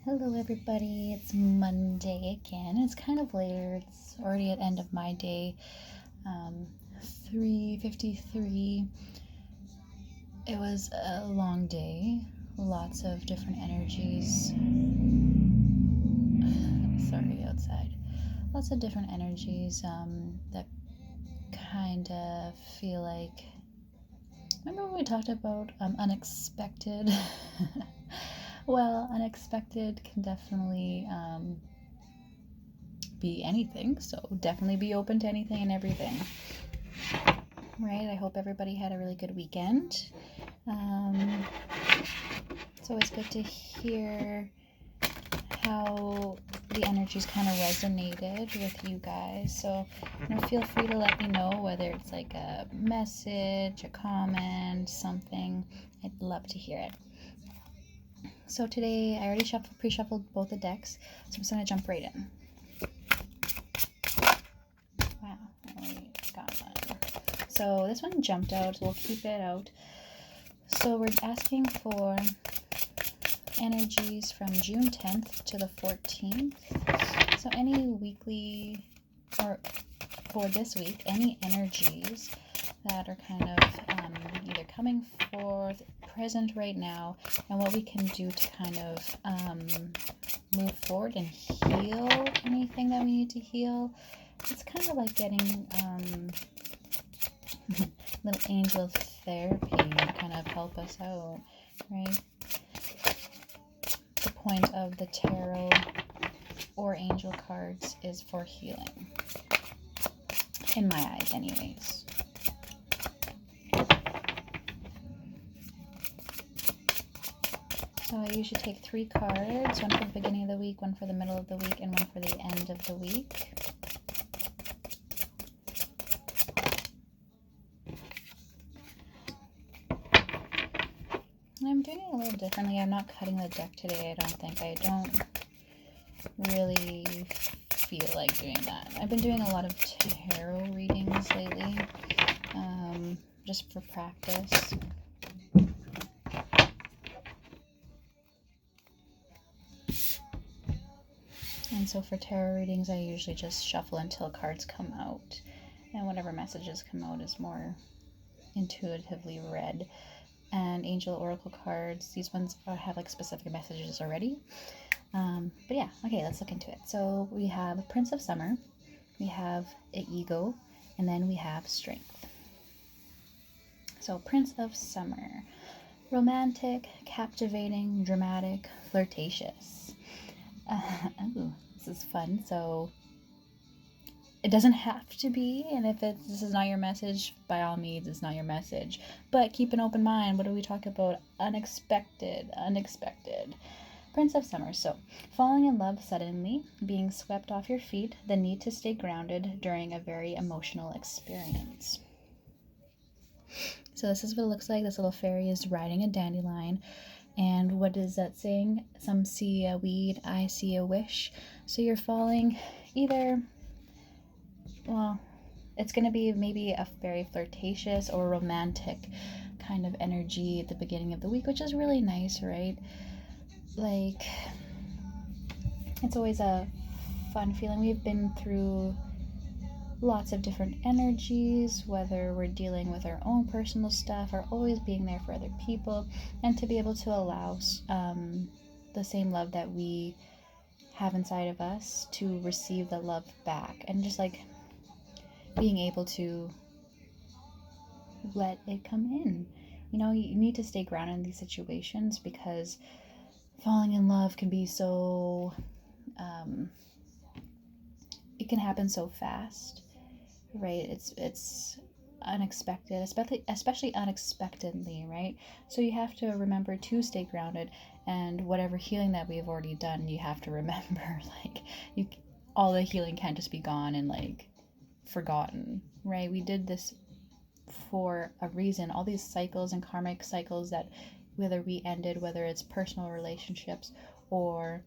Hello everybody, it's Monday again. It's kind of later. It's already at end of my day. 3:53. It was a long day. Lots of different energies. Sorry, outside. Lots of different energies that kind of feel like... Remember when we talked about unexpected? Well, unexpected can definitely be anything, so definitely be open to anything and everything. Right? I hope everybody had a really good weekend. It's always good to hear how the energies kind of resonated with you guys. So feel free to let me know, whether it's like a message, a comment, something. I'd love to hear it. So today, I already pre-shuffled both the decks, so I'm just going to jump right in. Wow, I only got one. So this one jumped out, so we'll keep it out. So we're asking for energies from June 10th to the 14th. So any weekly, or for this week, any energies that are kind of either coming forth, present right now, and what we can do to kind of move forward and heal anything that we need to heal. It's kind of like getting little angel therapy to kind of help us out, right? The point of the tarot or angel cards is for healing, in my eyes anyways. So I usually take 3 cards, one for the beginning of the week, one for the middle of the week, and one for the end of the week. And I'm doing it a little differently. I'm not cutting the deck today, I don't think. I don't really feel like doing that. I've been doing a lot of tarot readings lately, just for practice. And so for tarot readings, I usually just shuffle until cards come out, and whatever messages come out is more intuitively read. And angel oracle cards, these ones have like specific messages already. But yeah, okay, let's look into it. So we have Prince of Summer, we have ego, and then we have strength. So Prince of Summer: romantic, captivating, dramatic, flirtatious. Oh, this is fun. So it doesn't have to be, and if this is not your message, by all means, it's not your message. But keep an open mind. What do we talk about? Unexpected. Prince of Summer. So, falling in love suddenly, being swept off your feet, the need to stay grounded during a very emotional experience. So this is what it looks like. This little fairy is riding a dandelion. And what is that saying? Some see a weed, I see a wish. So you're falling either... well, it's going to be maybe a very flirtatious or romantic kind of energy at the beginning of the week, which is really nice, right? Like, it's always a fun feeling. We've been through lots of different energies, whether we're dealing with our own personal stuff or always being there for other people, and to be able to allow the same love that we have inside of us to receive the love back, and just like being able to let it come in. You need to stay grounded in these situations, because falling in love can be so it can happen so fast, right? It's unexpected, especially unexpectedly, right? So you have to remember to stay grounded, and whatever healing that we've already done, you have to remember, like, all the healing can't just be gone and like forgotten, right? We did this for a reason. All these cycles and karmic cycles that whether we ended, whether it's personal relationships or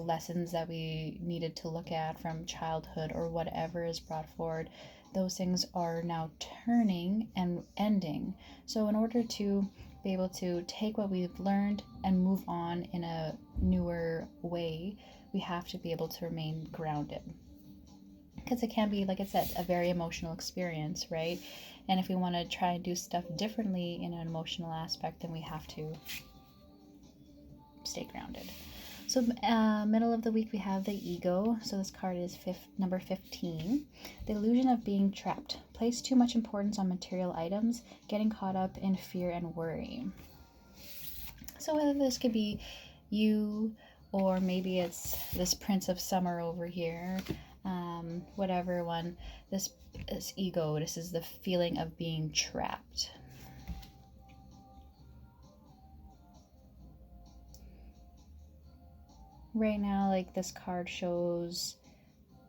lessons that we needed to look at from childhood or whatever is brought forward, those things are now turning and ending. So in order to be able to take what we've learned and move on in a newer way, we have to be able to remain grounded. Because it can be, like I said, a very emotional experience, right? And if we want to try and do stuff differently in an emotional aspect, then we have to stay grounded. So middle of the week, we have the ego. So this card is number 15. The illusion of being trapped. Place too much importance on material items, getting caught up in fear and worry. So whether this could be you, or maybe it's this Prince of Summer over here, whatever one, this ego, this is the feeling of being trapped. Right now, like, this card shows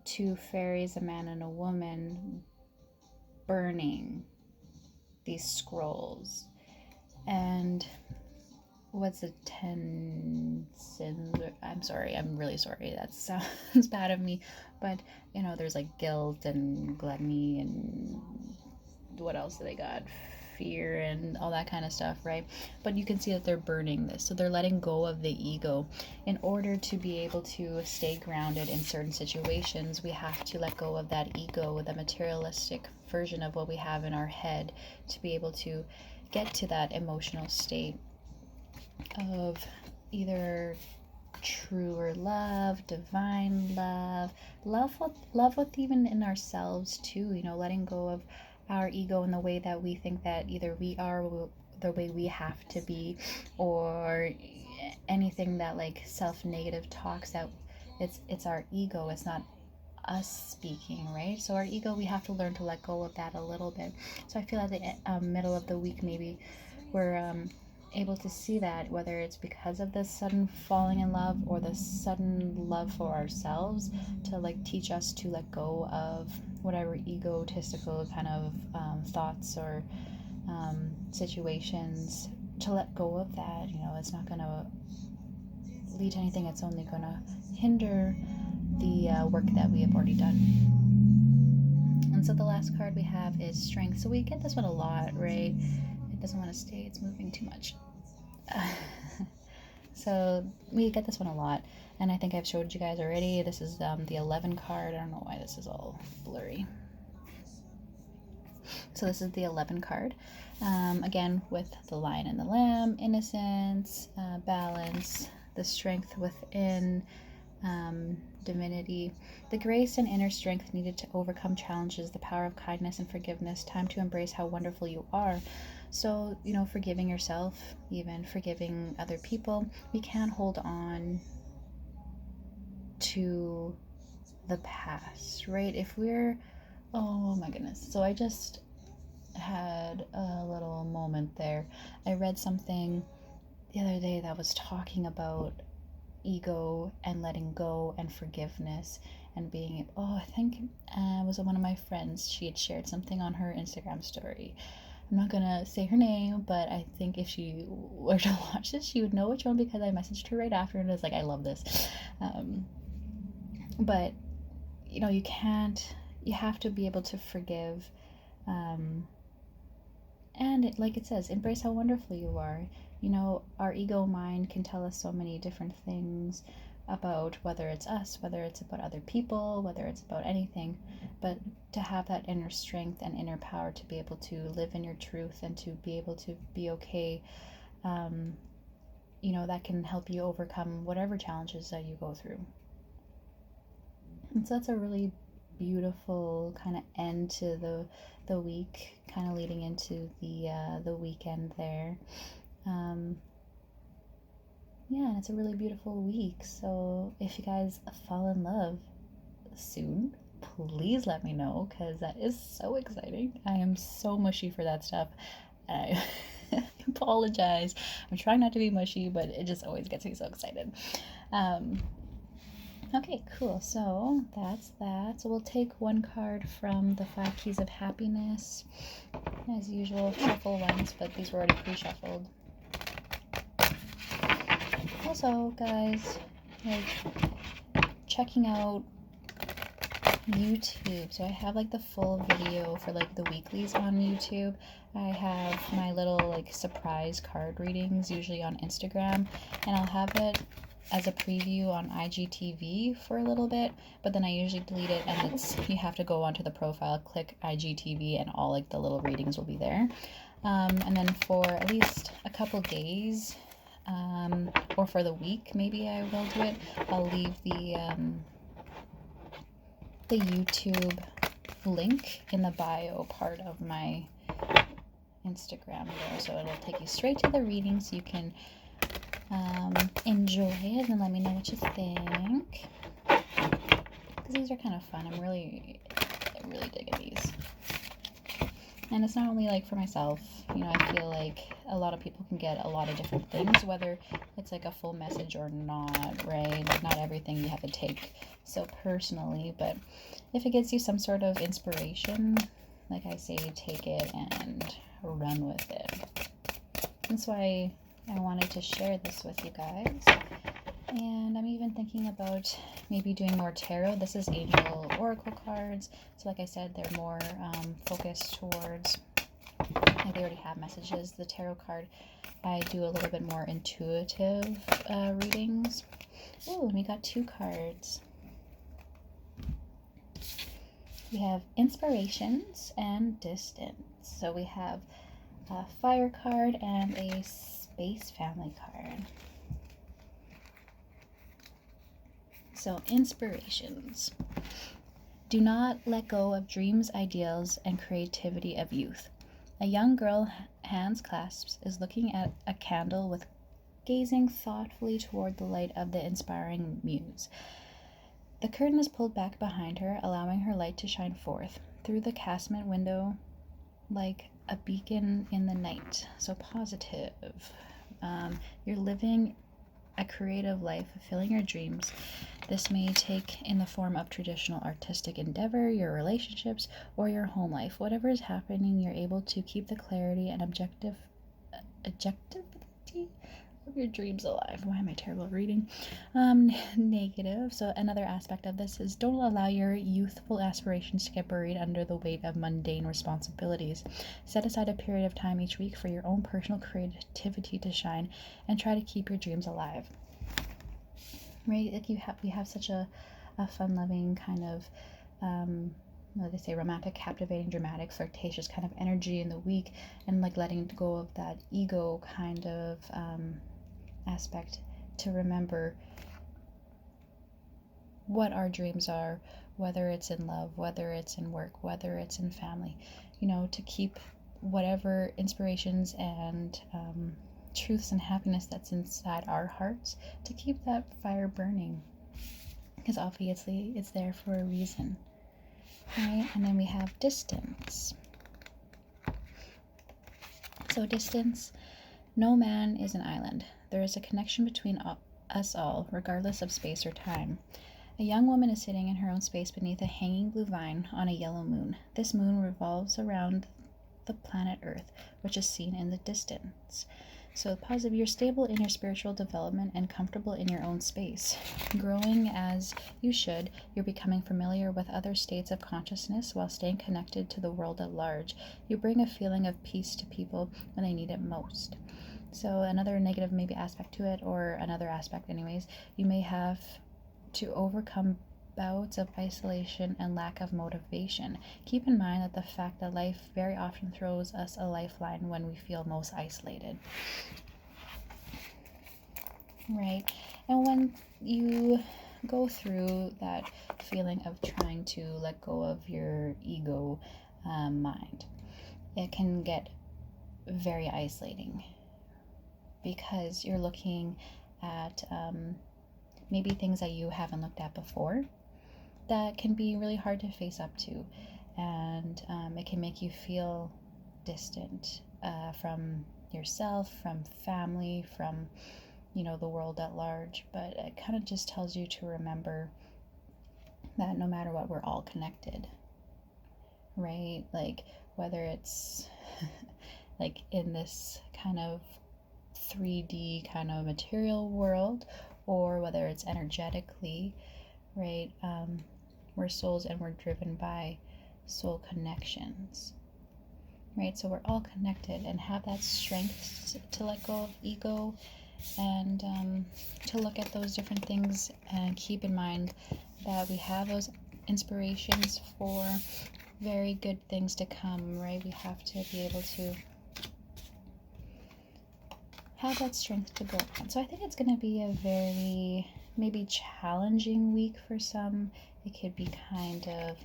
two fairies, a man and a woman, burning these scrolls. And what's the 10 sins? I'm sorry, I'm really sorry. That sounds bad of me. But, you know, there's like guilt and gluttony and what else do they got? Fear and all that kind of stuff, right? But you can see that they're burning this. So they're letting go of the ego. In order to be able to stay grounded in certain situations, we have to let go of that ego, the materialistic version of what we have in our head, to be able to get to that emotional state of either truer love, divine love, love with even in ourselves too, you know, letting go of our ego in the way that we think that either we are the way we have to be, or anything that like self-negative talks that it's our ego, it's not us speaking, right? So our ego, we have to learn to let go of that a little bit. So I feel at the middle of the week, maybe we're able to see that, whether it's because of this sudden falling in love or the sudden love for ourselves, to like teach us to let go of whatever egotistical kind of thoughts or situations, to let go of that. You know, it's not going to lead to anything. It's only going to hinder the work that we have already done. And so the last card we have is Strength. So we get this one a lot, right? It doesn't want to stay, it's moving too much. So we get this one a lot, and I think I've showed you guys already. This is the 11 card. I don't know why this is all blurry. So this is the 11 card. Again, with the lion and the lamb, innocence, balance, the strength within, divinity, the grace and inner strength needed to overcome challenges, the power of kindness and forgiveness, time to embrace how wonderful you are. So, you know, forgiving yourself, even forgiving other people. We can't hold on to the past, right? If we're, oh my goodness. So I just had a little moment there. I read something the other day that was talking about ego and letting go and forgiveness and being, I think it was one of my friends. She had shared something on her Instagram story. I'm not gonna say her name, but I think if she were to watch this, she would know which one, because I messaged her right after and was like, I love this. But you know, you have to be able to forgive, and like it says, embrace how wonderful you are. You know, our ego mind can tell us so many different things about whether it's us, whether it's about other people, whether it's about anything, but to have that inner strength and inner power to be able to live in your truth and to be able to be okay, you know, that can help you overcome whatever challenges that you go through. And so that's a really beautiful kind of end to the week, kind of leading into the weekend there. Yeah, and it's a really beautiful week. So if you guys fall in love soon, please let me know, because that is so exciting. I am so mushy for that stuff. I apologize. I'm trying not to be mushy, but it just always gets me so excited. Okay, cool. So that's that. So we'll take one card from the 5 Keys of Happiness. As usual, shuffle ones, but these were already pre-shuffled. Also, guys, like, checking out YouTube. So I have like the full video for like the weeklies on YouTube. I have my little like surprise card readings usually on Instagram, and I'll have it as a preview on IGTV for a little bit, but then I usually delete it, and it's, you have to go onto the profile, click IGTV, and all like the little readings will be there. And then for at least a couple days, or for the week, maybe I will do it, I'll leave the YouTube link in the bio part of my Instagram there, so it'll take you straight to the reading, so you can enjoy it and let me know what you think, because these are kind of fun. I'm really digging these. And it's not only like for myself, you know, I feel like a lot of people can get a lot of different things, whether it's like a full message or not, right? Like not everything you have to take so personally, but if it gives you some sort of inspiration, like I say, take it and run with it. That's why I wanted to share this with you guys. And I'm even thinking about maybe doing more tarot. This is angel oracle cards, so like I said, they're more focused towards, like they already have messages. The tarot card, I do a little bit more intuitive readings. Oh, we got 2 cards. We have inspirations and distance. So we have a fire card and a space family card. So inspirations. Do not let go of dreams, ideals, and creativity of youth. A young girl, hands clasped, is looking at a candle with gazing thoughtfully toward the light of the inspiring muse. The curtain is pulled back behind her, allowing her light to shine forth through the casement window like a beacon in the night. So positive. You're living a creative life, fulfilling your dreams. This may take in the form of traditional artistic endeavor, your relationships, or your home life. Whatever is happening, you're able to keep the clarity and objectivity of your dreams alive. Why am I terrible at reading? Negative. So another aspect of this is don't allow your youthful aspirations to get buried under the weight of mundane responsibilities. Set aside a period of time each week for your own personal creativity to shine, and try to keep your dreams alive. Right? Like we have such a fun-loving kind of what they say, romantic, captivating, dramatic, flirtatious kind of energy in the week, and like letting go of that ego kind of aspect to remember what our dreams are, whether it's in love, whether it's in work, whether it's in family, you know, to keep whatever inspirations and truths and happiness that's inside our hearts, to keep that fire burning, because obviously it's there for a reason. Right? And then we have distance. So distance, no man is an island. There is a connection between us all, regardless of space or time. A young woman is sitting in her own space beneath a hanging blue vine on a yellow moon. This moon revolves around the planet Earth, which is seen in the distance. So positive, you're stable in your spiritual development and comfortable in your own space. Growing as you should, you're becoming familiar with other states of consciousness while staying connected to the world at large. You bring a feeling of peace to people when they need it most. So another negative maybe aspect to it, or another aspect anyways, you may have to overcome bouts of isolation and lack of motivation. Keep in mind that the fact that life very often throws us a lifeline when we feel most isolated. Right? And when you go through that feeling of trying to let go of your ego mind, it can get very isolating, because you're looking at maybe things that you haven't looked at before that can be really hard to face up to, and it can make you feel distant from yourself, from family, from, you know, the world at large. But it kind of just tells you to remember that no matter what, we're all connected, right? Like whether it's like in this kind of 3D kind of material world, or whether it's energetically, right? we're souls and we're driven by soul connections, right? So we're all connected, and have that strength to let go of ego and to look at those different things and keep in mind that we have those inspirations for very good things to come, right? We have to be able to have that strength to go on. So I think it's going to be a very maybe challenging week for some. It could be kind of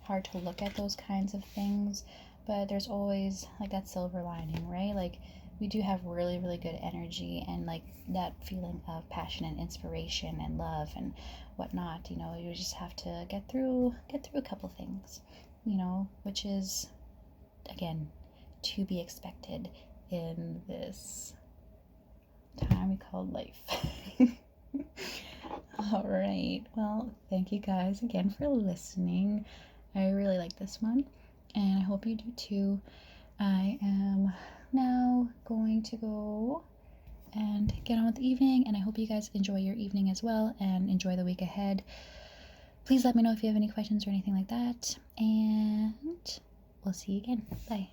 hard to look at those kinds of things, but there's always like that silver lining, right? Like we do have really, really good energy and like that feeling of passion and inspiration and love and whatnot. You know, you just have to get through a couple things, you know, which is again to be expected in this time we call life. All right, well, thank you guys again for listening. I really like this one and I hope you do too. I am now going to go and get on with the evening, and I hope you guys enjoy your evening as well and enjoy the week ahead. Please let me know if you have any questions or anything like that, and we'll see you again. Bye.